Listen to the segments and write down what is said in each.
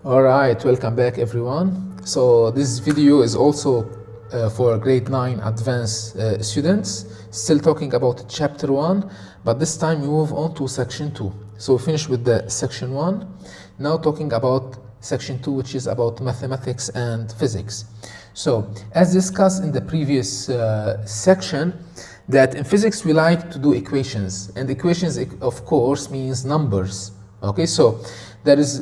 Alright, welcome back everyone. So this video is also for grade 9 advanced students, still talking about chapter 1, but this time we move on to section 2. So we finished with the section 1, now talking about section 2, which is about mathematics and physics. So as discussed in the previous section, that in physics we like to do equations, and equations of course means numbers. Okay, so there is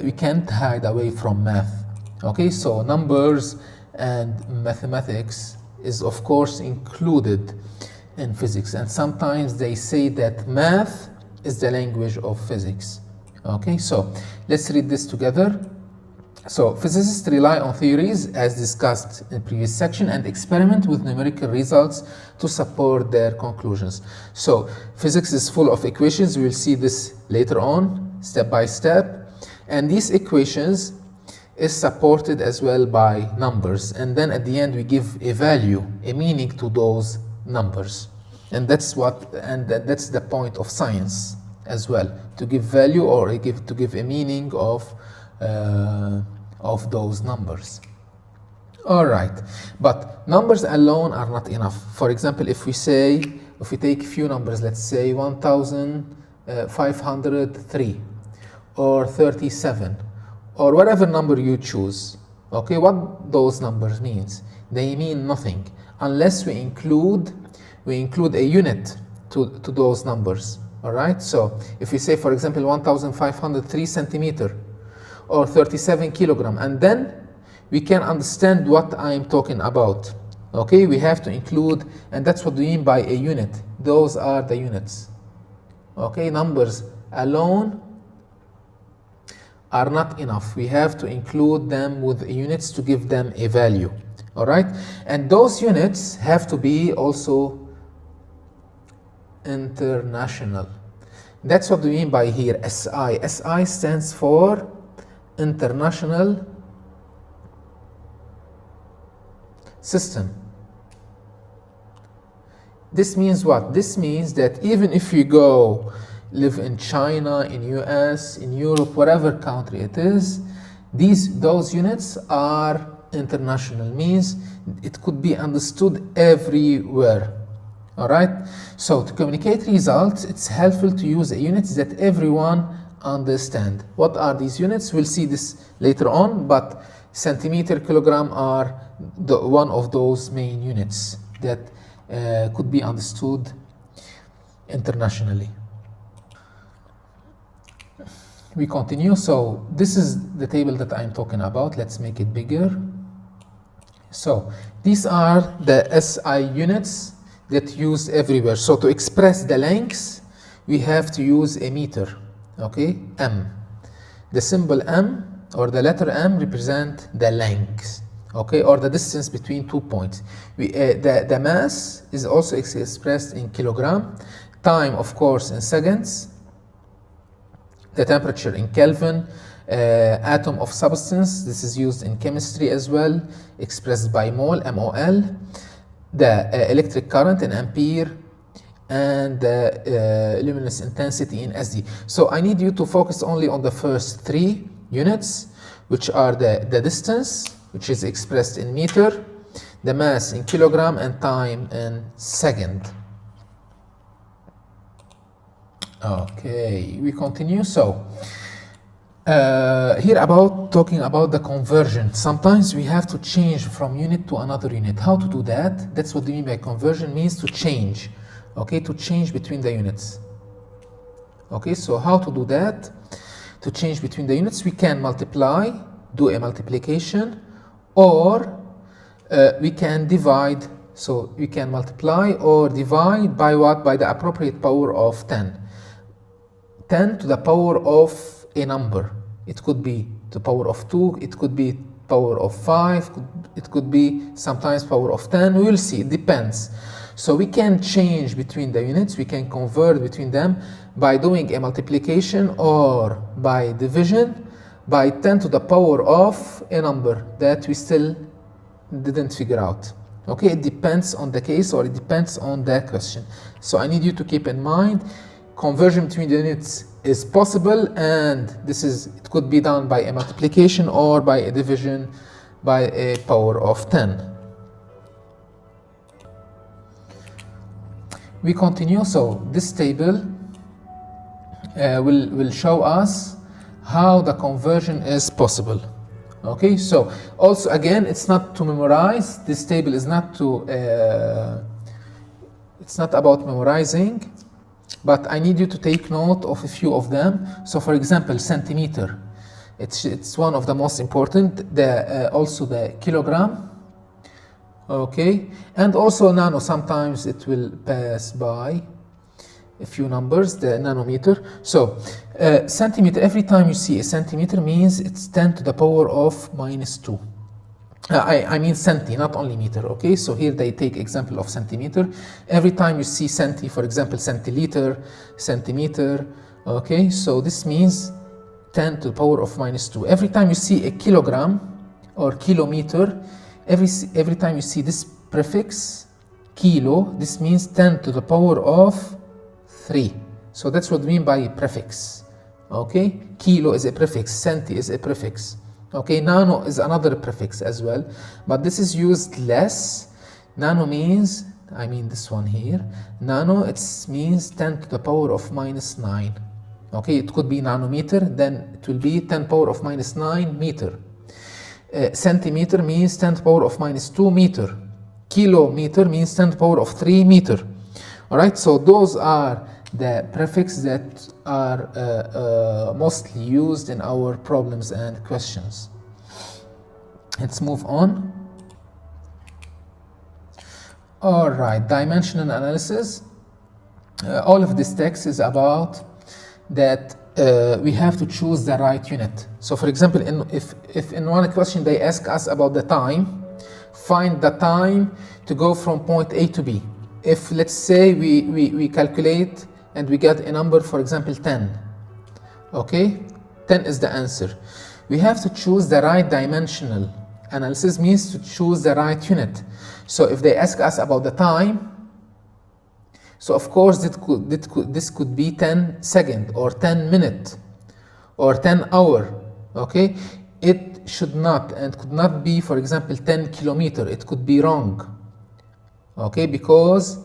we can't hide away from math. Okay, so numbers and mathematics is of course included in physics, and sometimes they say that math is the language of physics. Okay, so let's read this together. So physicists rely on theories as discussed in previous section and experiment with numerical results to support their conclusions. So physics is full of equations. We will see this later on, step by step. And these equations is supported as well by numbers. And then at the end we give a value, a meaning to those numbers. And that's that's the point of science as well, to give value or to give a meaning of those numbers. All right, but numbers alone are not enough. For example, if we take few numbers, let's say 1503 or 37 or whatever number you choose. Okay, what those numbers means? They mean nothing unless we include a unit to those numbers. All right, so if we say, for example, 1503 centimeter or 37 kilogram, and then we can understand what I'm talking about. Okay, we have to include, and that's what we mean by a unit. Those are the units. Okay, numbers alone are not enough. We have to include them with units to give them a value. All right, and those units have to be also international. That's what we mean by here, SI. SI stands for International System. This means what? This means that even if you go live in China, in US, in Europe, whatever country it is, those units are international, means it could be understood everywhere. All right, so to communicate results, it's helpful to use units that everyone understand. What are these units? We'll see this later on, but centimeter, kilogram are one of those main units that could be understood internationally. We continue. So this is the table that I'm talking about. Let's make it bigger. So these are the SI units that used everywhere. So to express the lengths, we have to use a meter. Okay, M. The symbol M or the letter M represent the length, okay, or the distance between 2 points. The mass is also expressed in kilogram, time of course in seconds, the temperature in Kelvin, atom of substance, this is used in chemistry as well, expressed by mole, MOL, the electric current in ampere, and the luminous intensity in SD. So I need you to focus only on the first 3 units, which are the distance, which is expressed in meter, the mass in kilogram, and time in second. Okay, we continue. So here talking about the conversion. Sometimes we have to change from unit to another unit. How to do that? That's what we mean by conversion, means to change. Okay, to change between the units. Okay, so how to do that? To change between the units, we can multiply, do a multiplication, or we can divide. So we can multiply or divide by what? By the appropriate power of 10. 10 to the power of a number. It could be the power of 2, it could be power of 5, it could be sometimes power of 10. We will see, it depends. So we can change between the units, we can convert between them by doing a multiplication or by division by 10 to the power of a number that we still didn't figure out. Okay, it depends on the case or it depends on the question. So I need you to keep in mind, conversion between the units is possible, and it could be done by a multiplication or by a division by a power of 10. We continue. So this table will show us how the conversion is possible. Okay, so also again, it's not to memorize. This table is not to it's not about memorizing, but I need you to take note of a few of them. So for example, centimeter, it's one of the most important. Also the kilogram, okay, and also nano. Sometimes it will pass by a few numbers, the nanometer. So centimeter, every time you see a centimeter means it's 10 to the power of minus 2. I mean centi, not only meter, okay? So here they take example of centimeter. Every time you see centi, for example, centiliter, centimeter, okay? So this means 10 to the power of minus 2. Every time you see a kilogram or kilometer, every time you see this prefix, kilo, this means 10 to the power of 3. So that's what we mean by prefix, okay? Kilo is a prefix, centi is a prefix. Okay, nano is another prefix as well, but this is used less. Nano means, I mean this one here, nano, it means 10 to the power of minus 9. Okay, it could be nanometer, then it will be 10 power of minus 9 meter. Centimeter means 10 to the power of minus 2 meter. Kilometer means 10 to the power of 3 meter. All right, so those are the prefixes that are mostly used in our problems and questions. Let's move on. All right, dimensional analysis. All of this text is about that we have to choose the right unit. So for example, if in one question they ask us about the time, find the time to go from point A to B. If let's say we calculate and we get a number, for example, 10. Okay, 10 is the answer. We have to choose the right dimensional. Analysis means to choose the right unit. So if they ask us about the time, so of course this could be 10 second or 10 minute or 10 hour. Okay, it should not and could not be, for example, 10 kilometer. It could be wrong. Okay, because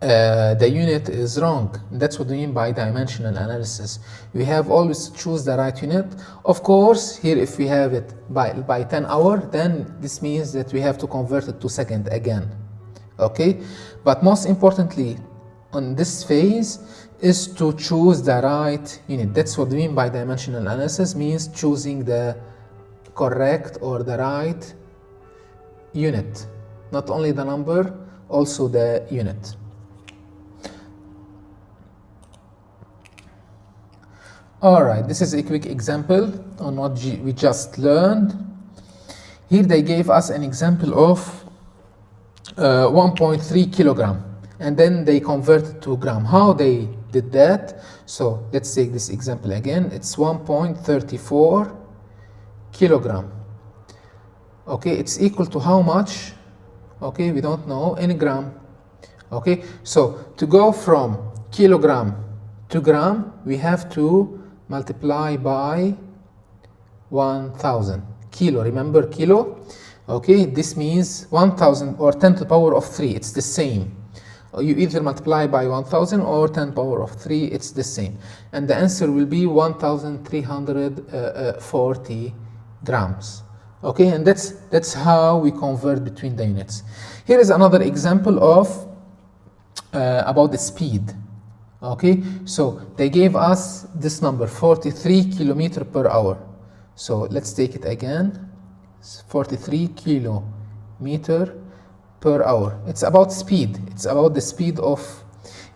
the unit is wrong. That's what we mean by dimensional analysis. We have always to choose the right unit. Of course, here if we have it by 10 hour, then this means that we have to convert it to second again. Okay, but most importantly on this phase is to choose the right unit. That's what we mean by dimensional analysis, means choosing the correct or the right unit. Not only the number, also the unit. All right, this is a quick example on what we just learned. Here they gave us an example of 1.3 kilogram, and then they converted to gram. How they did that? So let's take this example again. It's 1.34 kilogram. Okay, it's equal to how much? Okay, we don't know, in gram. Okay, so to go from kilogram to gram, we have to multiply by 1000. Kilo, remember kilo? Okay, this means 1000 or 10 to the power of 3, it's the same. You either multiply by 1000 or 10 to the power of 3, it's the same. And the answer will be 1340 grams. Okay, and that's how we convert between the units. Here is another example of about the speed. Okay, so they gave us this number, 43 kilometer per hour. So let's take it again, 43 kilometer per hour. It's about speed, it's about the speed of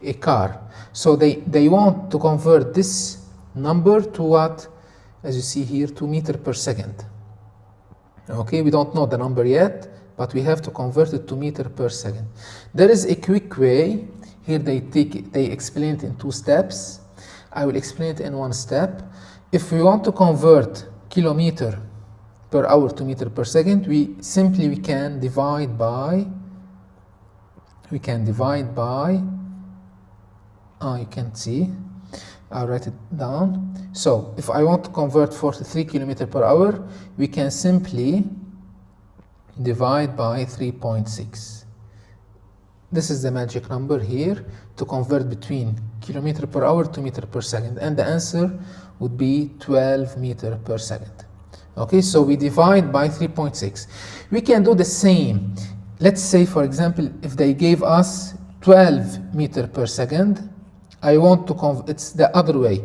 a car. So they want to convert this number to what, as you see here, 2 meters per second. Okay, we don't know the number yet, but we have to convert it to meter per second. There is a quick way. Here they explain it in 2 steps. I will explain it in 1 step. If we want to convert kilometer per hour to meter per second, we can divide by you can see I'll write it down. So if I want to convert 43 km per hour, we can simply divide by 3.6. This is the magic number here to convert between kilometer per hour to meter per second, and the answer would be 12 meter per second. Okay, so we divide by 3.6. We can do the same. Let's say, for example, if they gave us 12 meter per second, I want to it's the other way.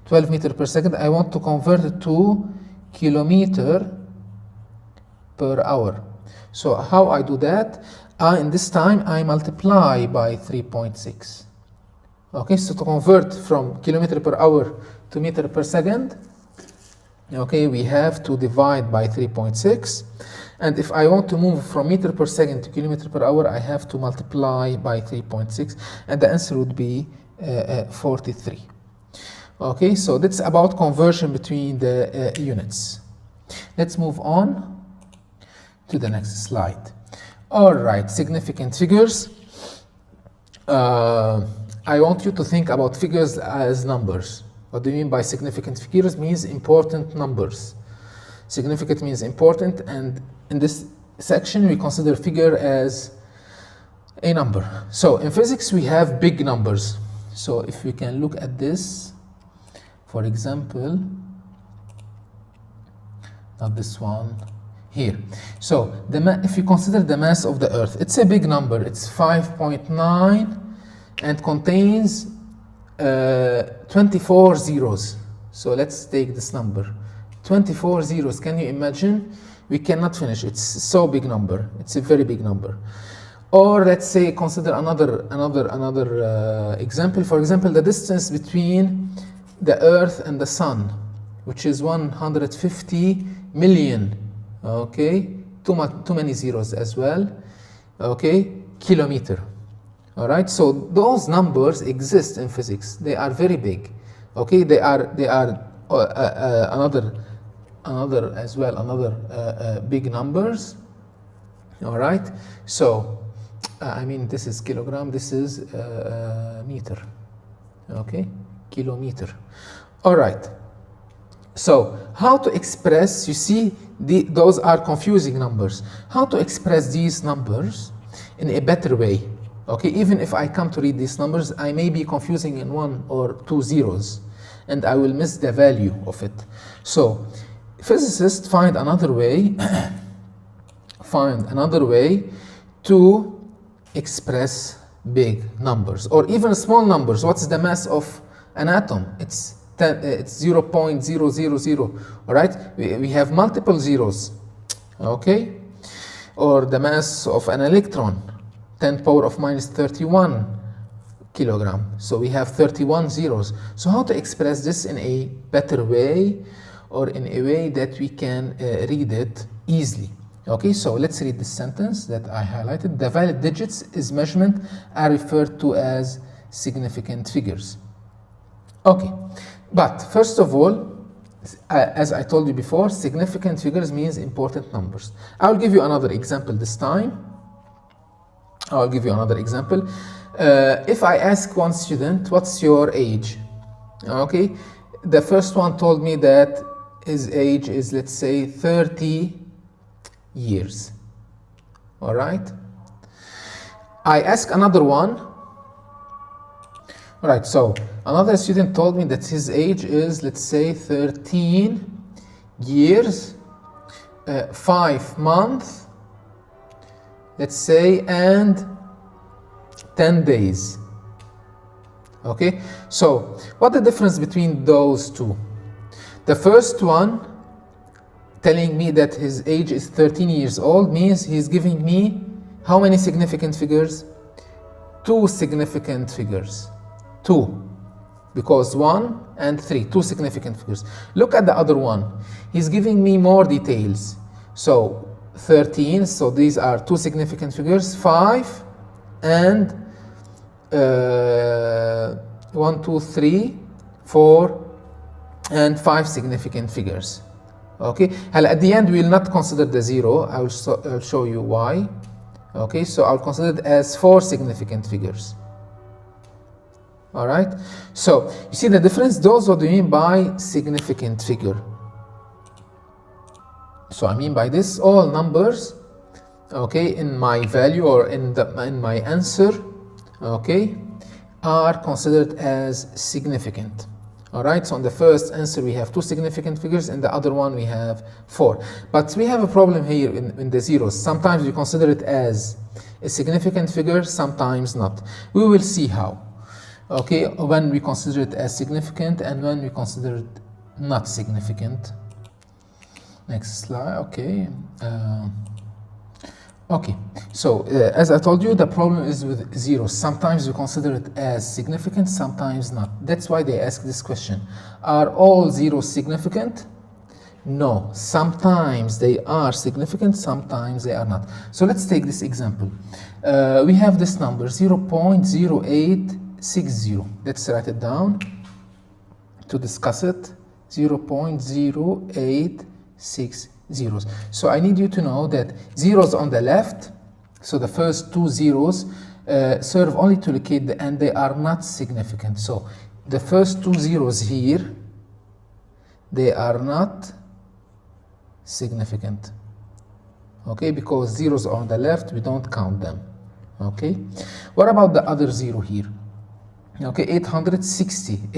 12 meter per second, I want to convert it to kilometer per hour. So how I do that? In this time, I multiply by 3.6. Okay, so to convert from kilometer per hour to meter per second, okay, we have to divide by 3.6. And if I want to move from meter per second to kilometer per hour, I have to multiply by 3.6. And the answer would be 43. Okay, so that's about conversion between the units. Let's move on to the next slide. All right, significant figures. I want you to think about figures as numbers. What do you mean by significant figures? Means important numbers. Significant means important, and in this section we consider figure as a number. So in physics we have big numbers. So if we can look at this, for example, not this one, here. So if you consider the mass of the Earth, it's a big number. It's 5.9 and contains 24 zeros. So let's take this number. 24 zeros. Can you imagine? We cannot finish. It's so big number. It's a very big number. Or let's say consider another example. For example, the distance between the Earth and the Sun, which is 150 million. Okay, too many zeros as well. Okay, kilometer. All right, so those numbers exist in physics. They are very big. Okay, they are another big numbers. All right, so I mean, this is kilogram, this is meter. Okay, kilometer. All right. So how to express, you see, those are confusing numbers. How to express these numbers in a better way? Okay, even if I come to read these numbers, I may be confusing in 1 or 2 zeros, and I will miss the value of it. So physicists find another way, to express big numbers or even small numbers. What's the mass of an atom? It's 0.000. All right, we have multiple zeros. Okay, or the mass of an electron, 10 power of minus 31 kilogram. So we have 31 zeros. So how to express this in a better way, or in a way that we can read it easily? Okay, so let's read this sentence that I highlighted. The valid digits is measurement are referred to as significant figures. Okay, but first of all, as I told you before, significant figures means important numbers. I'll give you another example this time. I'll give you another example. If I ask one student, what's your age? Okay, the first one told me that his age is, let's say, 30 years. All right. I ask another one. All right, so another student told me that his age is, let's say, 13 years, 5 months, let's say, and 10 days. Okay, so what's the difference between those two? The first one telling me that his age is 13 years old means he's giving me how many significant figures? 2 significant figures. 2, because 1 and 3, 2 significant figures. Look at the other one. He's giving me more details. So 13, so these are 2 significant figures, 5 and 1, 2, 3, 4 and 5 significant figures. Okay, at the end we will not consider the 0. I'll show you why. Okay, so I'll consider it as 4 significant figures. All right. So you see the difference. Those what do you mean by significant figure? So I mean by this, all numbers, okay, in my value or in my answer, okay, are considered as significant. All right, so on the first answer we have 2 significant figures, in the other one we have 4. But we have a problem here in the zeros. Sometimes we consider it as a significant figure, sometimes not. We will see how. Okay, when we consider it as significant and when we consider it not significant. Next slide. Okay. Okay, so as I told you, the problem is with zeros. Sometimes we consider it as significant, sometimes not. That's why they ask this question. Are all zeros significant? No, sometimes they are significant, sometimes they are not. So let's take this example. We have this number 0.0860. Let's write it down to discuss it. 0.0860. So I need you to know that zeros on the left, so the first 2 zeros serve only to locate and they are not significant. So the first 2 zeros here, they are not significant. Okay, because zeros on the left, we don't count them. Okay, what about the other 0 here? Okay, 860.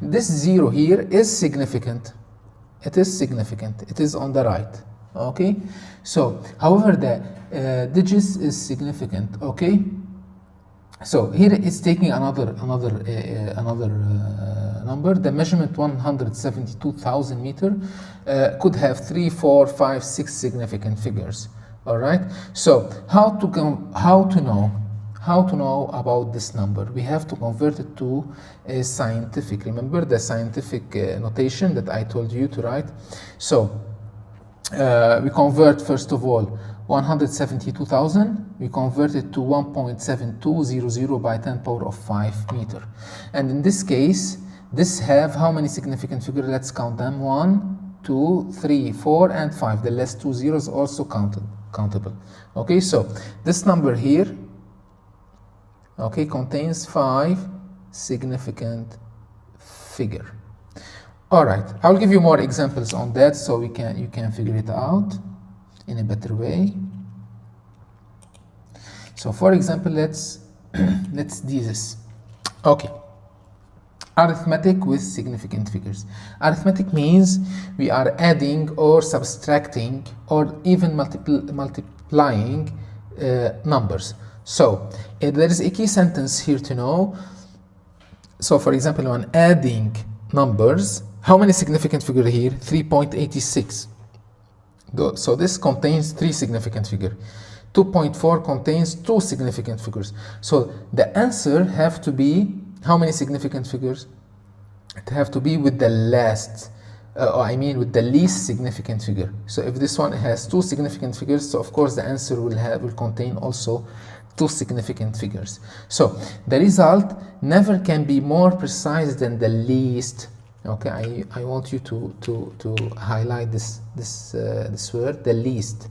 This 0 here is significant. It is significant. It is on the right. Okay, so however the digits is significant. Okay, so here it's taking another number. The measurement 172,000 meter could have 3, 4, 5, 6 significant figures. All right, so how to know about this number? We have to convert it to a scientific. Remember the scientific notation that I told you to write? So we convert first of all 172,000, we convert it to 1.7200 by 10 power of 5 meter. And in this case, this have how many significant figures? Let's count them. 1, 2, 3, 4, and 5. The last 2 zeros also countable. Okay, so this number here, okay, contains 5 significant figure. All right, I'll give you more examples on that so you can figure it out in a better way. So for example, let's do this. Okay, arithmetic with significant figures. Arithmetic means we are adding or subtracting or even multiplying numbers. So there is a key sentence here to know. So for example, when adding numbers, how many significant figures here? 3.86. So this contains 3 significant figures. 2.4 contains 2 significant figures. So the answer have to be how many significant figures? It have to be with the last, with the least significant figure. So if this one has 2 significant figures, so of course the answer will contain also 2 significant figures. So the result never can be more precise than the least. Okay, I want you to highlight this word, the least.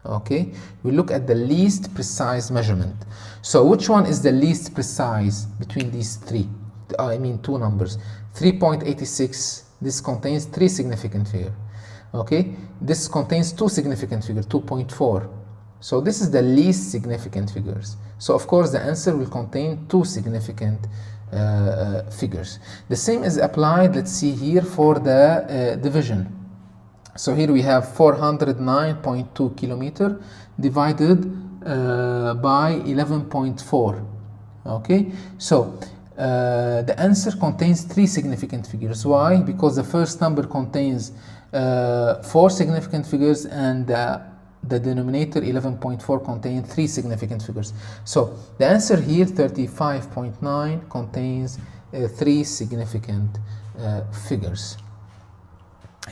Okay, we look at the least precise measurement. So which one is the least precise between these 2 numbers? 3.86, this contains 3 significant figures. Okay, this contains 2 significant figures, 2.4. So this is the least significant figures. So of course the answer will contain 2 significant figures. The same is applied, let's see here, for the division. So here we have 409.2 kilometer divided by 11.4. Okay, so the answer contains 3 significant figures. Why? Because the first number contains 4 significant figures and the denominator 11.4 contains 3 significant figures. So the answer here, 35.9, contains 3 significant figures.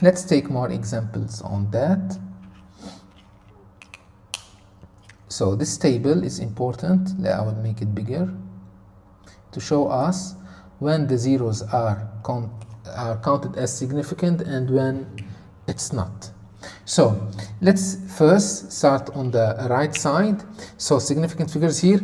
Let's take more examples on that. So this table is important. I will make it bigger to show us when the zeros are counted as significant and when it's not. So let's first start on the right side. So significant figures here,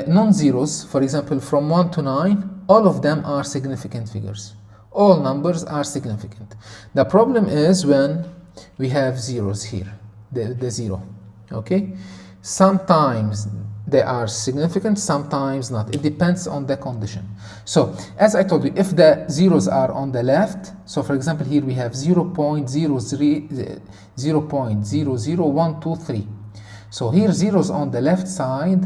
non-zeros, for example, from 1 to 9, all of them are significant figures. All numbers are significant. The problem is when we have zeros here, the zero, okay? Sometimes they are significant, sometimes not. It depends on the condition. So as I told you, if the zeros are on the left, so for example here we have 0.00123. So here zeros on the left side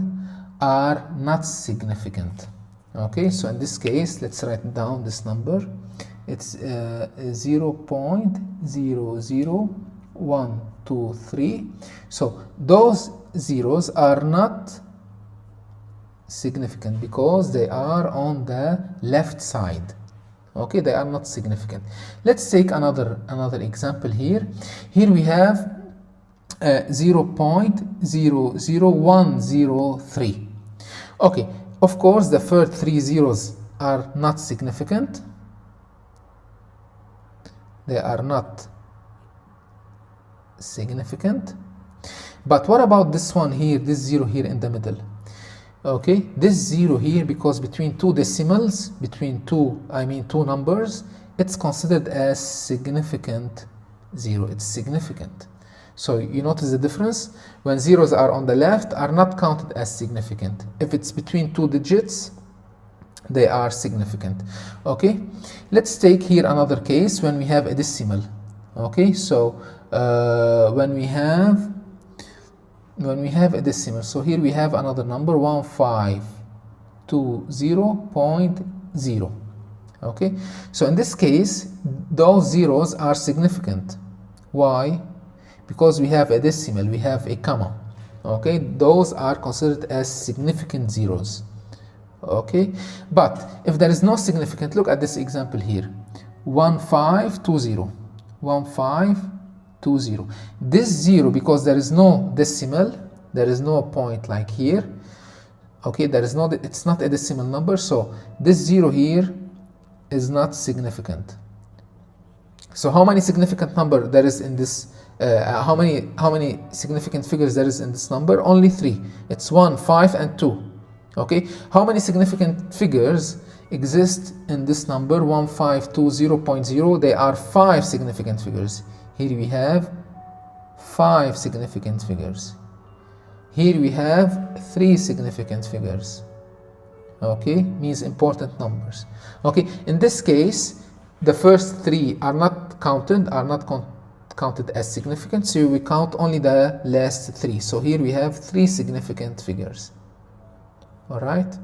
are not significant. Okay, so in this case, let's write down this number. It's 0.00123. So those zeros are not significant because they are on the left side. Okay, they are not significant. Let's take another example here. Here we have 0.00103. Okay, of course the first three zeros are not significant. They are not significant. But what about this one here, this zero here in the middle? Okay, this zero here, because between two decimals, two numbers, it's considered as significant zero. It's significant. So you notice the difference? When zeros are on the left, are not counted as significant. If it's between two digits, they are significant. Okay, let's take here another case when we have a decimal. Okay, so when we have a decimal, so here we have another number 1520.0. Okay, so in this case those zeros are significant. Why? Because we have a decimal, we have a comma. Okay, those are considered as significant zeros. Okay, but if there is no significant, look at this example here, 1520. This zero, because there is no decimal, there is no point like here. Okay, it's not a decimal number, so this zero here is not significant. So how many significant number there is in this? How many significant figures there is in this number? Only 3. It's 1, 5, and 2. Okay, how many significant figures exist in this number 1520.0? There are 5 significant figures. Here we have 5 significant figures. Here we have 3 significant figures. Okay, means important numbers. Okay, in this case, the first 3 are not counted, counted as significant, so we count only the last 3. So here we have 3 significant figures. All right,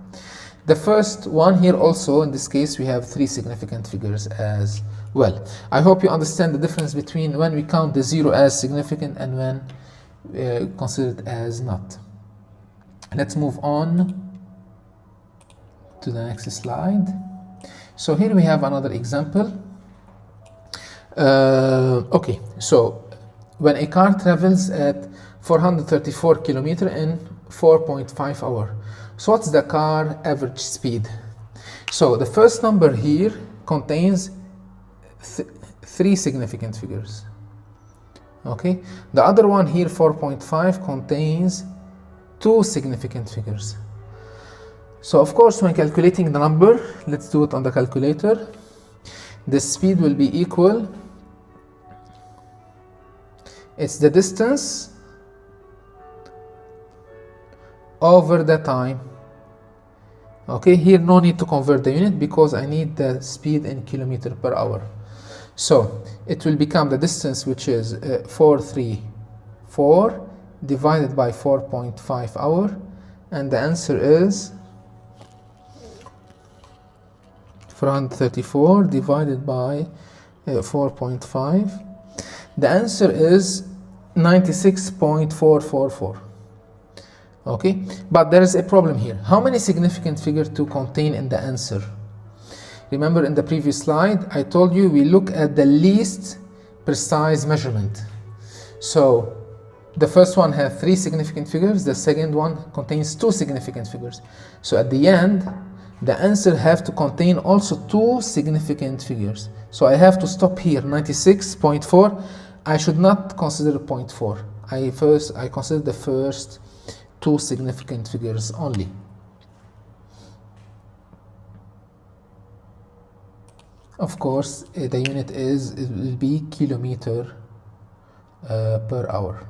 the first one here also, in this case, we have 3 significant figures as well. I hope you understand the difference between when we count the zero as significant and when consider it as not. Let's move on to the next slide. So here we have another example. Okay, so when a car travels at 434 kilometers in 4.5 hours, so what's the car average speed? So the first number here contains 3 significant figures. Okay, the other one here, 4.5, contains 2 significant figures. So of course, when calculating the number, let's do it on the calculator. The speed will be equal, it's the distance over the time. Okay, here no need to convert the unit because I need the speed in kilometer per hour. So it will become the distance, which is 434 divided by 4.5 hour, and the answer is 434 divided by 4.5. The answer is 96.444. Okay, but there is a problem here. How many significant figures to contain in the answer? Remember in the previous slide, I told you we look at the least precise measurement. So the first one has 3 significant figures, the second one contains 2 significant figures. So at the end, the answer have to contain also 2 significant figures. So I have to stop here, 96.4. I should not consider 0.4. I consider the first two significant figures only. Of course, the unit it will be kilometer per hour.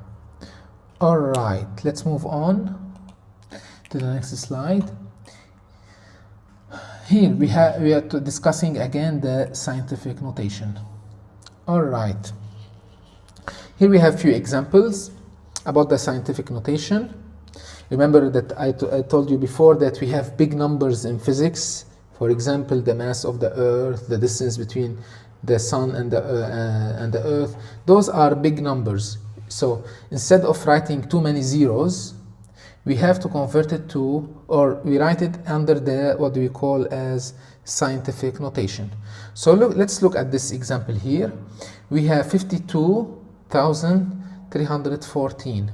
All right, let's move on to the next slide. Here we are discussing again the scientific notation. All right. Here we have few examples about the scientific notation. Remember that I told you before that we have big numbers in physics. For example, the mass of the Earth, the distance between the Sun and the Earth. Those are big numbers. So instead of writing too many zeros, we have to convert it to, or we write it under the, what do we call as scientific notation. So let's look at this example here. We have 52,314.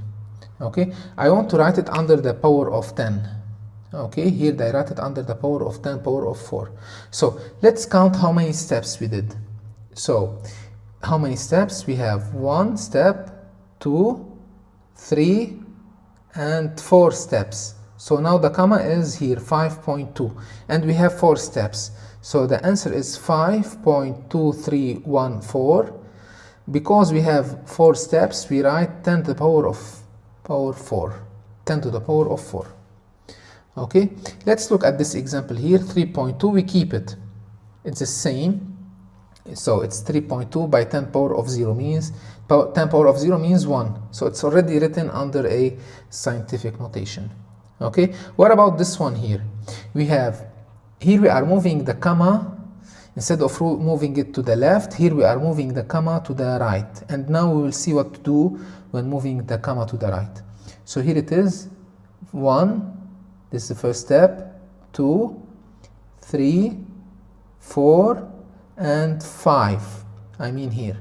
Okay, I want to write it under the power of 10. Okay, here I write it under the power of 10, power of 4. So let's count how many steps we did. So how many steps? We have 1 step, 2, 3, and 4 steps. So now the comma is here 5.2, and we have 4 steps. So the answer is 5.2314. Because we have 4 steps, we write 10 to the power 4. 10 to the power of 4. Okay, let's look at this example here. 3.2, we keep it. It's the same. So it's 3.2 by 10 power of 0 means 10 power of 0 means 1. So it's already written under a scientific notation. Okay, what about this one here? We have, here we are moving the comma. Instead of moving it to the left, here we are moving the comma to the right. And now we will see what to do when moving the comma to the right. So here it is, 1, this is the first step, 2, 3, 4, and 5, I mean here.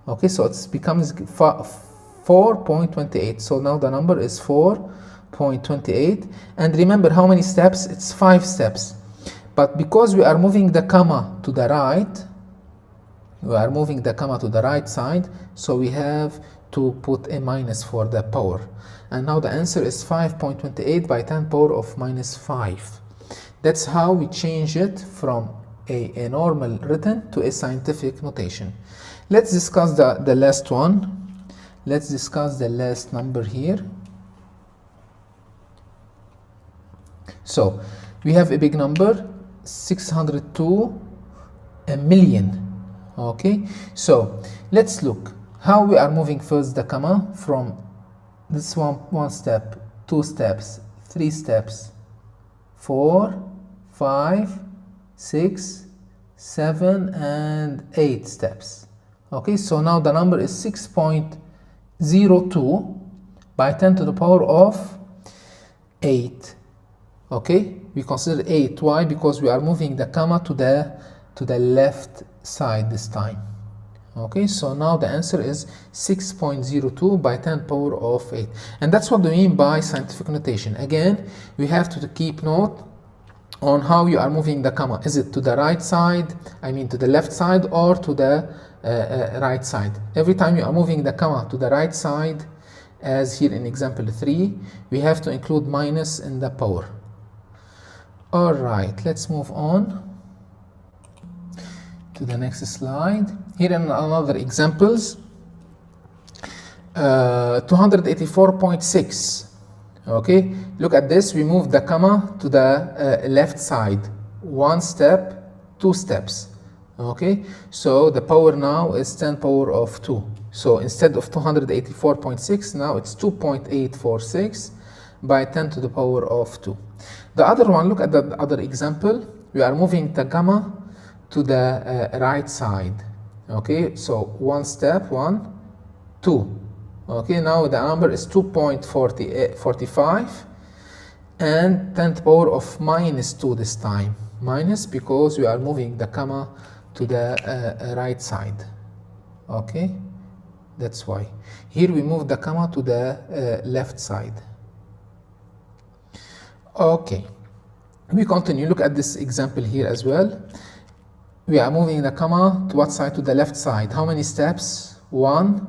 Okay, so it becomes 4.28. So now the number is 4.28. And remember how many steps? It's 5 steps. But because we are moving the comma to the right, we are moving the comma to the right side, so we have to put a minus for the power. And now the answer is 5.28 by 10 power of minus 5. That's how we change it from a normal written to a scientific notation. Let's discuss the last one. Let's discuss the last number here. So we have a big number, 602 million. Okay, so let's look how we are moving first the comma from this one step, 2 steps, 3 steps, 4, 5, 6, 7, and 8 steps. Okay, so now the number is 6.02 by 10 to the power of 8. Okay, we consider 8. Why? Because we are moving the comma to the left side this time. Okay, so now the answer is 6.02 by 10 power of 8. And that's what we mean by scientific notation. Again, we have to keep note on how you are moving the comma. Is it to the right side, I mean to the left side, or to the right side? Every time you are moving the comma to the right side, as here in example 3, we have to include minus in the power. All right, let's move on to the next slide. Here in another examples, 284.6. Okay, look at this. We move the comma to the left side. 1 step, 2 steps. Okay, so the power now is 10 power of 2. So instead of 284.6, now it's 2.846 by 10 to the power of 2. The other one, look at the other example. We are moving the gamma to the right side. Okay, so 1 step, 1, 2. Okay, now the number is 2.45 and 10th power of minus 2 this time. Minus because we are moving the comma to the right side. Okay, that's why. Here we move the comma to the left side. Okay, we continue. Look at this example here as well. We are moving the comma to what side? To the left side. How many steps? 1,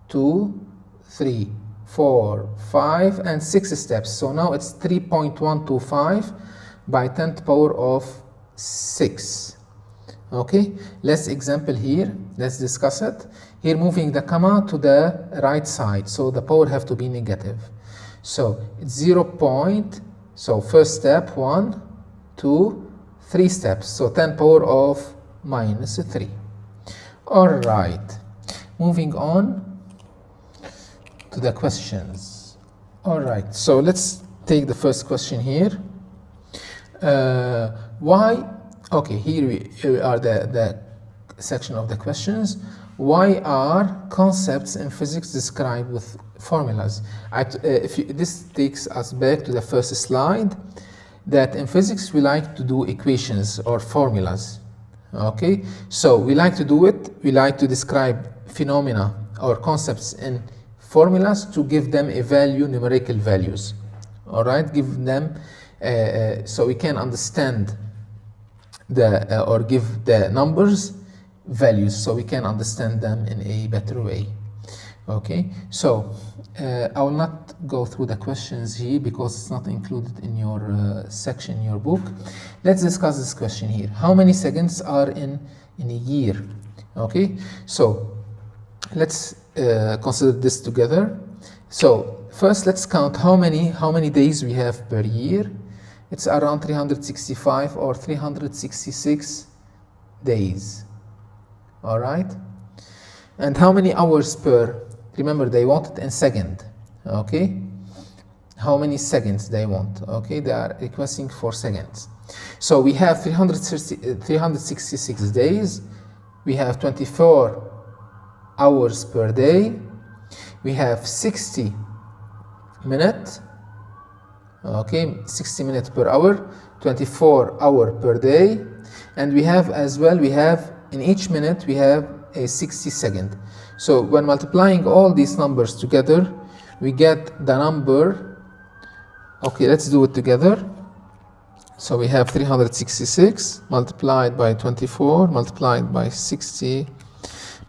2, 3, 4, 5, and 6 steps. So now it's 3.125 by 10th power of 6. Okay, let's example here. Let's discuss it. Here, moving the comma to the right side, so the power have to be negative. So it's 0. So first step 1, 2, 3 steps. So 10 power of minus 3. All right. Moving on to the questions. All right. So let's take the first question here. Why? Okay, here we are the section of the questions. Why are concepts in physics described with formulas? This takes us back to the first slide, that in physics we like to do equations or formulas. Okay, so we like to do it. We like to describe phenomena or concepts in formulas to give them a value, numerical values. All right, give them so we can understand the or give the numbers values, so we can understand them in a better way. Okay, so I will not go through the questions here because it's not included in your section in your book. Let's discuss this question here. How many seconds are in a year? Okay, so let's consider this together. So first let's count how many days we have per year. It's around 365 or 366 days. All right, and how many hours per? Remember, they want it in second. Okay, how many seconds they want? Okay, they are requesting for seconds. So we have 366 days. We have 24 hours per day. We have 60 minutes. Okay, 60 minutes per hour, 24 hours per day, and we have as well, we have in each minute we have a 60 second. So when multiplying all these numbers together, we get the number. Okay, let's do it together. So we have 366 multiplied by 24 multiplied by 60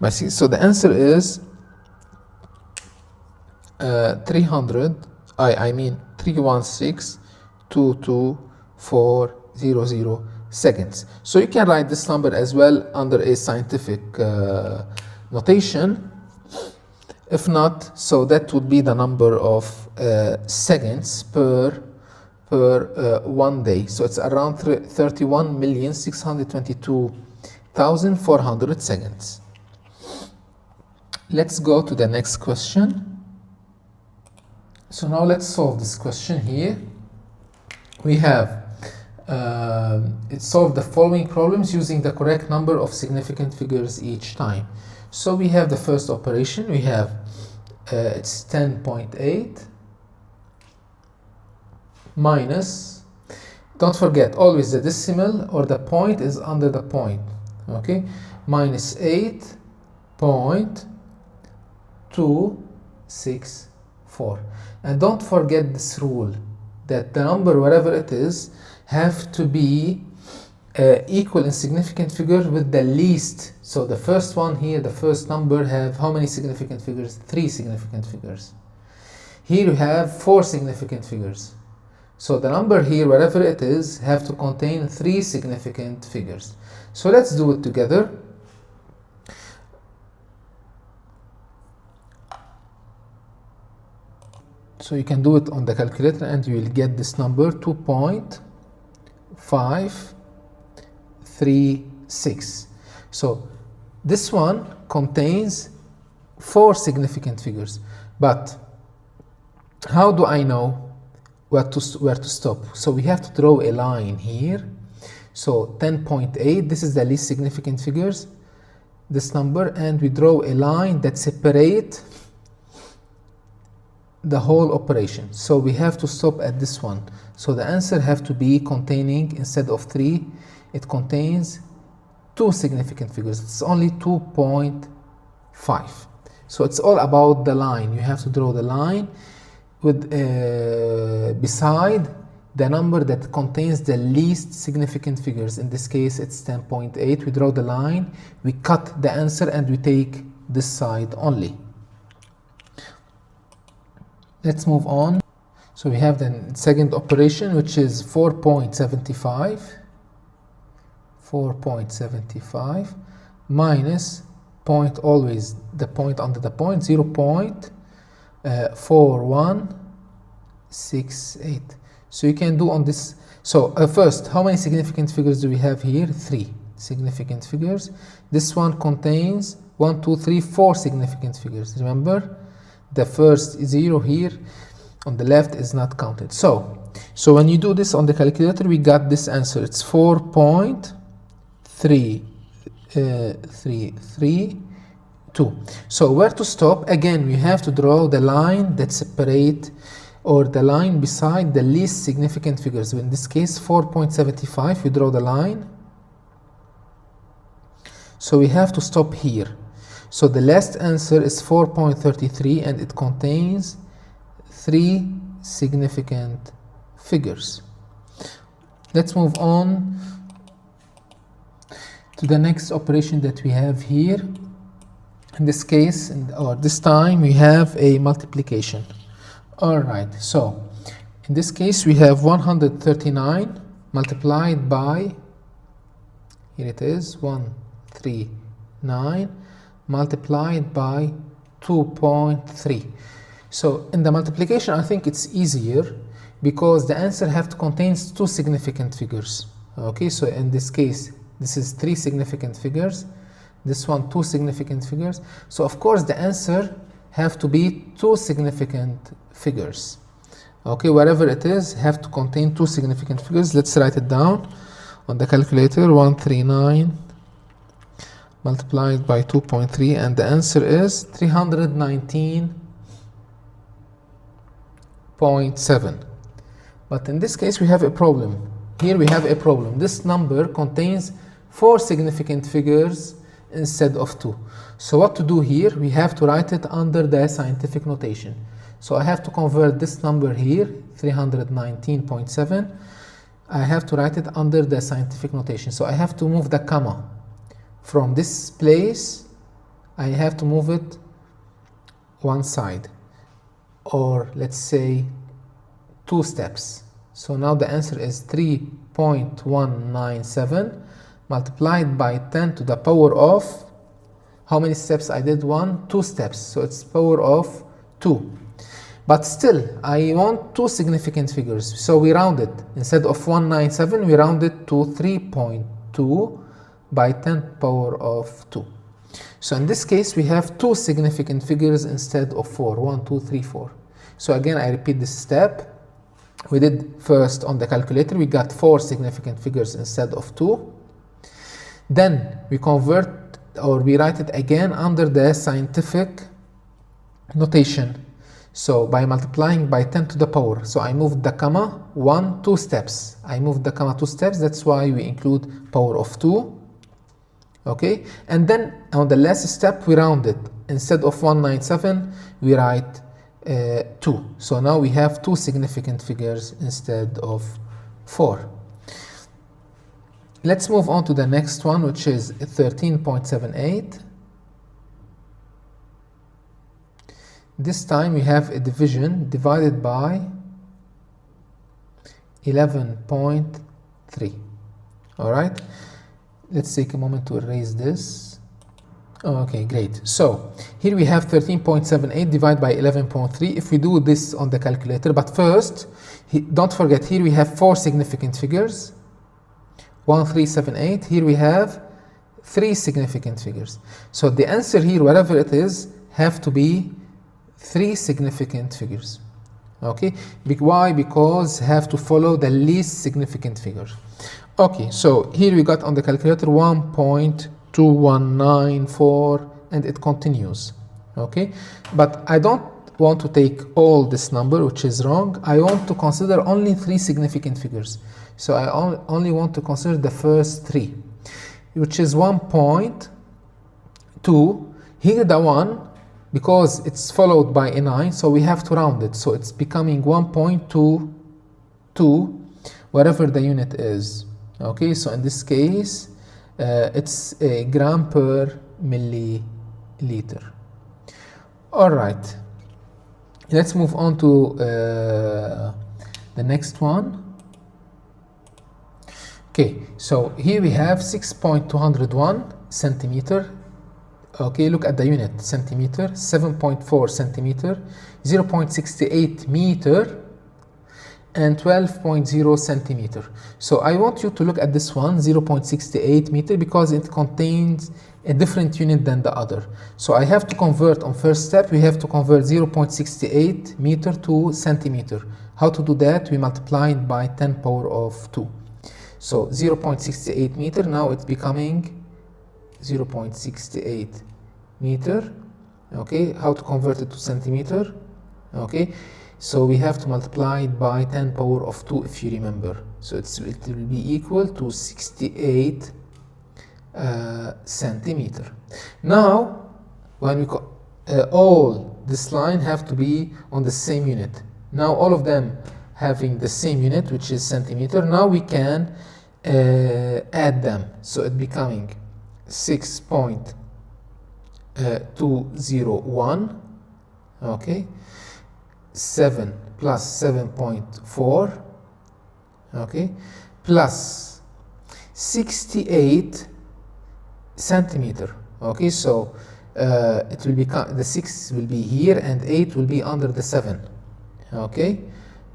by 6. So the answer is 316,224,000 seconds. So you can write this number as well under a scientific notation. If not, so that would be the number of seconds per 1 day. So it's around 31,622,400 seconds. Let's go to the next question. So now let's solve this question here. We have it solved the following problems using the correct number of significant figures each time. So we have the first operation. We have it's 10.8 minus, don't forget always the decimal or the point is under the point. Okay, minus 8.264. And don't forget this rule, that the number, whatever it is, have to be equal in significant figure with the least. So the first one here, the first number, have how many significant figures? 3 significant figures. Here you have 4 significant figures. So the number here, whatever it is, have to contain 3 significant figures. So let's do it together. So you can do it on the calculator and you will get this number 2.536. So this one contains 4 significant figures, but how do I know where to stop? So we have to draw a line here. So 10.8, this is the least significant figures, this number, and we draw a line that separates the whole operation. So we have to stop at this one. So the answer have to be containing, instead of 3, it contains 2 significant figures. It's only 2.5. So it's all about the line. You have to draw the line with beside the number that contains the least significant figures. In this case, it's 10.8. We draw the line, we cut the answer, and we take this side only. Let's move on. So we have the second operation, which is 4.75 minus point, always the point under the point, 0.4168. So you can do on this. So first, how many significant figures do we have here? 3 significant figures. This one contains 1, 2, 3, 4 significant figures. Remember, the first 0 here on the left is not counted. So when you do this on the calculator, we got this answer. It's 4.332. So where to stop? Again, we have to draw the line that separate, or the line beside the least significant figures. In this case, 4.75, we draw the line. So we have to stop here. So the last answer is 4.33, and it contains 3 significant figures. Let's move on to the next operation that we have here. In this case, or this time, we have a multiplication. All right, so in this case, we have 139 multiplied by, here it is, 139 multiplied by 2.3. So in the multiplication, I think it's easier because the answer have to contain 2 significant figures. Okay, so in this case, this is 3 significant figures. This one, 2 significant figures. So of course, the answer have to be 2 significant figures. Okay, whatever it is, have to contain 2 significant figures. Let's write it down on the calculator. 139 multiplied by 2.3, and the answer is 319.7. But in this case, we have a problem. Here we have a problem. This number contains 4 significant figures instead of 2. So what to do here? We have to write it under the scientific notation. So I have to convert this number here, 319.7. I have to write it under the scientific notation. So I have to move the comma from this place. I have to move it one side, or let's say 2 steps. So now the answer is 3.197 multiplied by 10 to the power of, how many steps I did? 2 steps. So it's power of 2. But still, I want 2 significant figures. So we round it. Instead of 197, we round it to 3.2 by 10 power of 2. So in this case, we have 2 significant figures instead of 4. 1, 2, 3, 4. So again, I repeat this step. We did first on the calculator, we got 4 significant figures instead of 2. Then we convert, or we write it again under the scientific notation. So by multiplying by 10 to the power. So I moved the comma 2 steps. I moved the comma 2 steps. That's why we include power of 2. Okay. And then on the last step, we round it. Instead of 197, we write 2. So now we have 2 significant figures instead of 4. Let's move on to the next one, which is 13.78. This time we have a division divided by 11.3. All right. Let's take a moment to erase this. Okay, great. So here we have 13.78 divided by 11.3. If we do this on the calculator, but first, don't forget, here we have 4 significant figures. 1378. Here we have 3 significant figures. So the answer here, whatever it is, have to be 3 significant figures. Okay. Why? Because have to follow the least significant figure. Okay. So here we got on the calculator 1.2194, and it continues. Okay. But I don't want to take all this number, which is wrong. I want to consider only 3 significant figures. So I only want to consider the first 3, which is 1.2. Here the 1, because it's followed by a 9, so we have to round it. So it's becoming 1.22, whatever the unit is. Okay, so in this case, it's a gram per milliliter. liter. All right, let's move on to the next one. Okay, so here we have 6.201 centimeter. Okay, look at the unit, centimeter, 7.4 centimeter, 0.68 meter, and 12.0 centimeter. So I want you to look at this one, 0.68 meter, because it contains a different unit than the other. So I have to convert on first step, we have to convert 0.68 meter to centimeter. How to do that? We multiply it by 10 power of 2. So 0.68 meter, now it's becoming 0.68 meter. Okay, how to convert it to centimeter? Okay, so we have to multiply it by 10 power of 2 if you remember. So it will be equal to 68 centimeter. Now, when we all this line have to be on the same unit. Now all of them having the same unit, which is centimeter. Now we can add them. So it becoming 6.201. Okay, 7 plus 7.4. Okay, plus 68 centimeter. Okay, so it will become, the 6 will be here and 8 will be under the 7. Okay,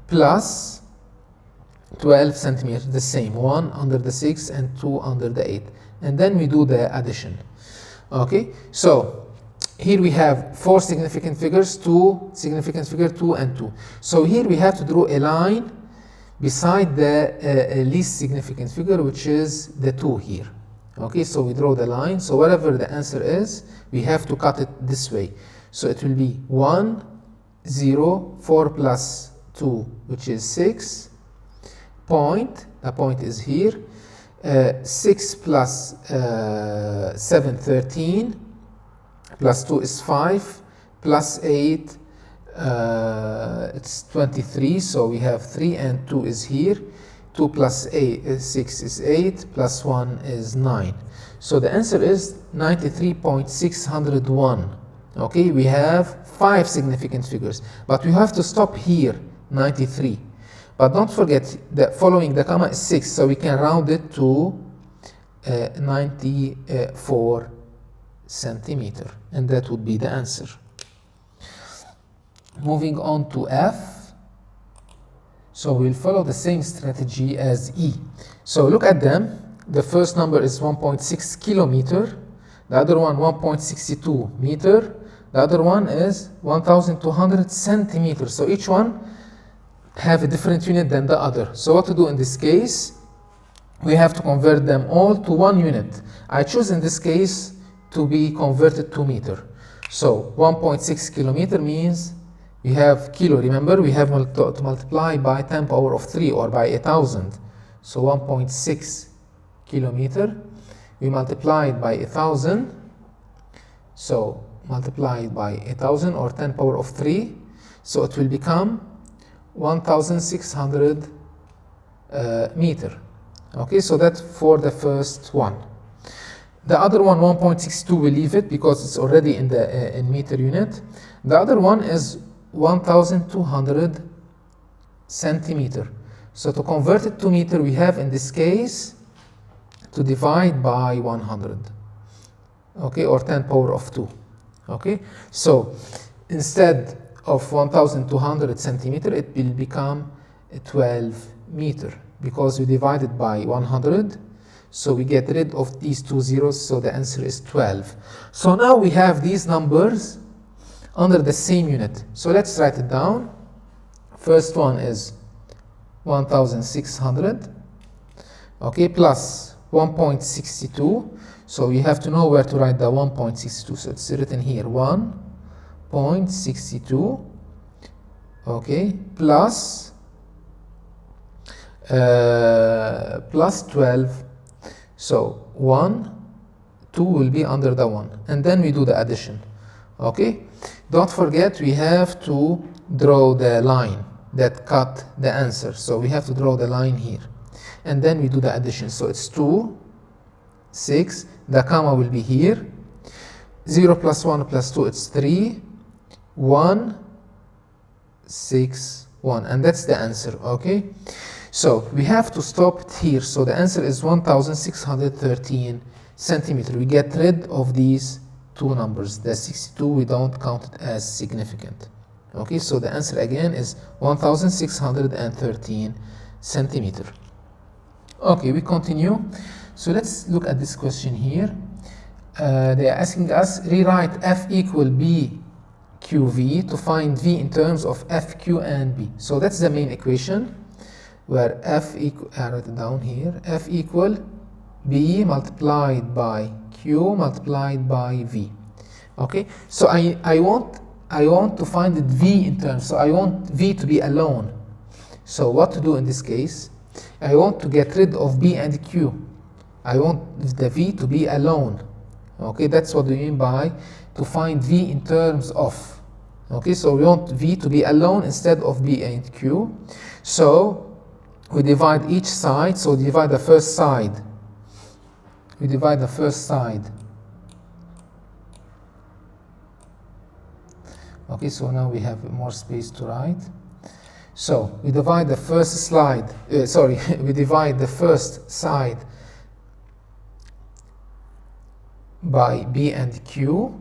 plus 12 centimeters, the same, 1 under the 6 and 2 under the 8, and then we do the addition. Okay, so here we have 4 significant figures, 2 significant figure, 2 and 2. So here we have to draw a line beside the least significant figure, which is the 2 here. Okay, so we draw the line. So whatever the answer is, we have to cut it this way. So it will be 1, 0, 4 plus 2, which is 6, point, the point is here, 6 plus 7, 13, plus 2 is 5, plus 8, it's 23, so we have 3 and 2 is here, 2 plus 8, 6 is 8, plus 1 is 9. So the answer is 93.601. Okay, we have 5 significant figures, but we have to stop here, 93. But don't forget that following the comma is 6, so we can round it to 94 centimeter, and that would be the answer. Moving on to F. So we'll follow the same strategy as E. So look at them. The first number is 1.6 kilometer, the other one 1.62 meter, the other one is 1,200 centimeters. So each one have a different unit than the other. So what to do in this case? We have to convert them all to one unit. I choose in this case to be converted to meter. So 1.6 kilometer means we have kilo. Remember, we have to multiply by 10 power of 3 or by 1,000. So 1.6 kilometer, we multiply it by 1,000. So multiply it by 1,000 or 10 power of 3. So it will become 1,600 meter. Okay, so that's for the first one. The other one, 1.62, we leave it because it's already in the in meter unit. The other one is 1,200 centimeter. So to convert it to meter, we have in this case to divide by 100. Okay, or 10 power of 2. Okay, so instead of 1,200 centimeter, it will become 12 meter because we divide it by 100. So we get rid of these 2 zeros, so the answer is 12. So now we have these numbers under the same unit. So let's write it down. First one is 1,600, okay, plus 1.62. So you have to know where to write the 1.62. So it's written here, 1.62, okay, plus 12. So 1, 2 will be under the 1, and then we do the addition. Okay, don't forget we have to draw the line that cut the answer. So we have to draw the line here, and then we do the addition. So it's 2, 6, the comma will be here, 0 plus 1 plus 2, it's 3, 1, 6, 1, and that's the answer, okay? So we have to stop it here. So the answer is 1613 centimeter. We get rid of these two numbers. The 62, we don't count it as significant. Okay, so the answer again is 1613 centimeter. Okay, we continue. So let's look at this question here. They are asking us, rewrite F equal B QV to find V in terms of FQ and B. So that's the main equation, where F equal, I write it down here, F equal B multiplied by Q multiplied by V. Okay, so I want to find it V in terms, so I want V to be alone. So what to do in this case? I want to get rid of B and Q. I want the V to be alone. Okay, that's what we mean by to find V in terms of. Okay, so we want V to be alone instead of B and Q. So we divide each side. So divide the first side. We divide the first side. Okay, so now we have more space to write. So we divide the first slide. We divide the first side by B and Q,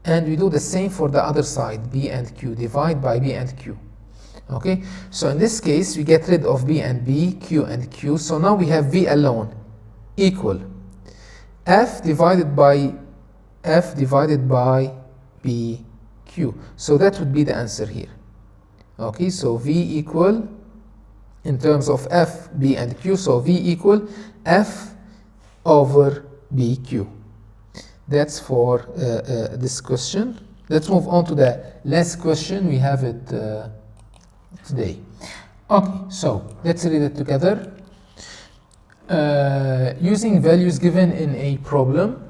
and we do the same for the other side, B and Q, divide by B and Q. Okay, so in this case we get rid of B and B, Q and Q, so now we have V alone equal F divided by B Q. So that would be the answer here. Okay, so V equal, in terms of F, B and Q, so V equal F over BQ. That's for this question. Let's move on to the last question. We have it today. Okay, so let's read it together. Using values given in a problem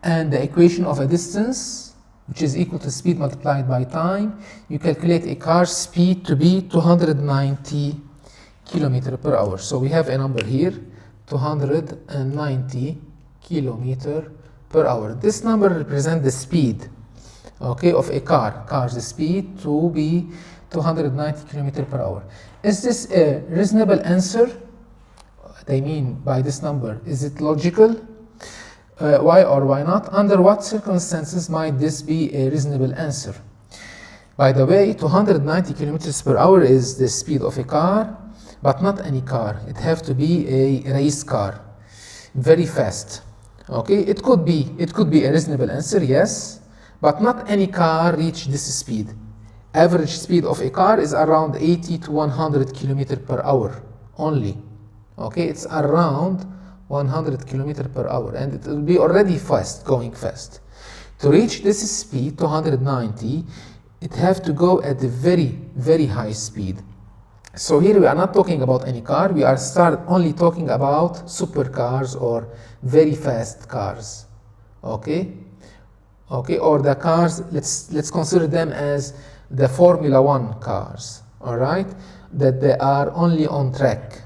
and the equation of a distance which is equal to speed multiplied by time, you calculate a car's speed to be 290 kilometer per hour. So we have a number here, 290 kilometer per hour. This number represents the speed, okay, of a car. Car's speed to be 290 kilometer per hour. Is this a reasonable answer? What I mean by this number, is it logical? Why or why not? Under what circumstances might this be a reasonable answer? By the way, 290 kilometers per hour is the speed of a car, but not any car. It has to be a race car, very fast. Okay, it could be a reasonable answer, yes, but not any car reach this speed. Average speed of a car is around 80 to 100 kilometers per hour only. Okay, it's around 100 kilometers per hour, and it will be already fast, going fast. To reach this speed, 290, it have to go at a very, very high speed. So here we are not talking about any car, we are only talking about supercars or very fast cars. Okay? Okay, or the cars, let's consider them as the Formula 1 cars, all right? That they are only on track.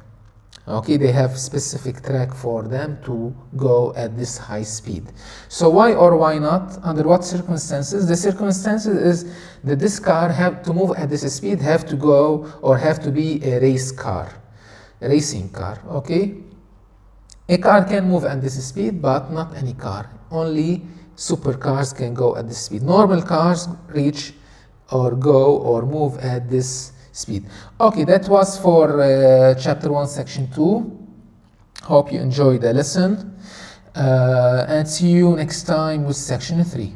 Okay, they have specific track for them to go at this high speed. So why or why not? Under what circumstances? The circumstances is that this car have to move at this speed, have to go or have to be a race car, a racing car. Okay, a car can move at this speed, but not any car. Only supercars can go at this speed. Normal cars reach or go or move at this speed. Okay, that was for chapter 1 section 2. Hope you enjoyed the lesson and see you next time with section 3.